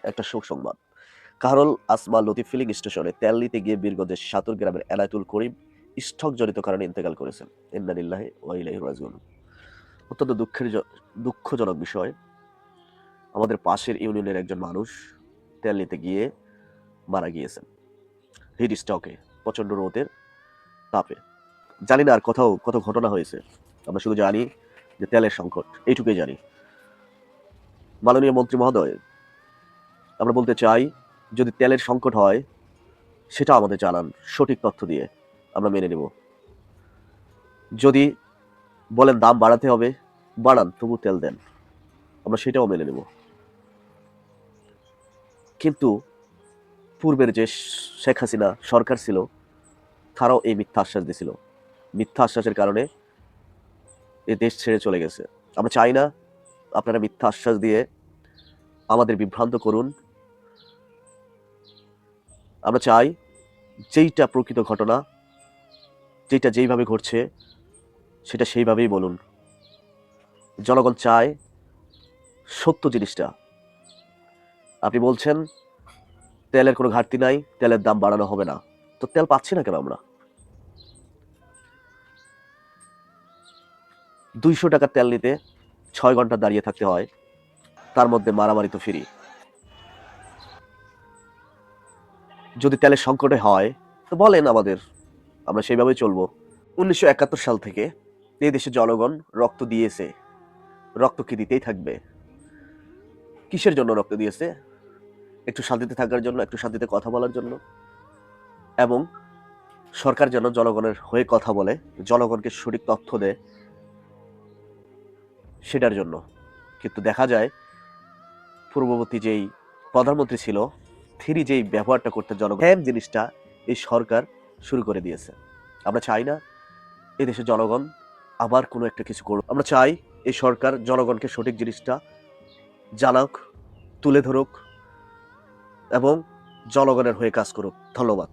একটা শোক সংবাদ। কাহারোল আসমা লতিফ ফিলিং স্টেশনে তেল নিতে গিয়ে বীরগঞ্জের সাতুর গ্রামের এনায়েতুল করিম স্ট্রোকজনিত কারণে ইন্তেকাল করেছেন। ইন্না লিল্লাহি ওয়া ইলাইহি রাজিউন। অত্যন্ত দুঃখজনক বিষয়। আমাদের পাশের ইউনিয়নের একজন মানুষ তেল নিতে গিয়ে মারা গিয়েছেন হিট স্ট্রোকে, প্রচণ্ড রোদের তাপে। জানি না আর কত ঘটনা হয়েছে। আমরা শুধু জানি যে তেলের সংকট, এইটুকুই জানি। মাননীয় মন্ত্রী মহোদয়, আমরা বলতে চাই, যদি তেলের সংকট হয় সেটা আমাদের জানান, সঠিক তথ্য দিয়ে আমরা মেনে নেব। যদি বলেন দাম বাড়াতে হবে, বাড়ান, তবু তেল দেন, আমরা সেটাও মেনে নেব। কিন্তু পূর্বের যে শেখ হাসিনা সরকার ছিল, তারাও এই মিথ্যা আশ্বাস দিছিল। মিথ্যা আশ্বাসের কারণে এ দেশ ছেড়ে চলে গেছে। আমরা চাই না আপনারা মিথ্যা আশ্বাস দিয়ে আমাদের বিভ্রান্ত করুন। আমরা চাই যেইটা প্রকৃত ঘটনা, যেটা যেইভাবে ঘটছে সেটা সেইভাবেই বলুন। জনগণ চায় সত্য জিনিসটা। আপনি বলছেন তেলের কোনো ঘাটতি নাই, তেলের দাম বাড়ানো হবে না, তো তেল পাচ্ছি না কেন আমরা? 200 টাকার তেল নিতে 6 ঘন্টা দাঁড়িয়ে থাকতে হয়, তার মধ্যে মারামারি তো ফ্রি। যদি তেলের সংকটে হয় তো বলেন আমাদের, আমরা সেইভাবেই চলবো। 1971 সাল থেকে এই দেশের জনগণ রক্ত দিয়েছে, রক্ত কি দিতেই থাকবে। কিসের জন্য রক্ত দিয়েছে? একটু শান্তিতে থাকার জন্য, একটু শান্তিতে কথা বলার জন্য, এবং সরকার যেন জনগণের হয়ে কথা বলে, জনগণকে সঠিক তথ্য দেয়, সেটার জন্য। কিন্তু দেখা যায় পূর্ববর্তী যেই প্রধানমন্ত্রী ছিল, তিনি যেই ব্যবহারটা করতেন জনগণ, সেম জিনিসটা এই সরকার শুরু করে দিয়েছে। আমরা চাই না এই দেশের জনগণ আবার কোনো একটা কিছু করুক। আমরা চাই এই সরকার জনগণকে সঠিক জিনিসটা জানাক, তুলে ধরুক এবং জনগণের হয়ে কাজ করুক। ধন্যবাদ।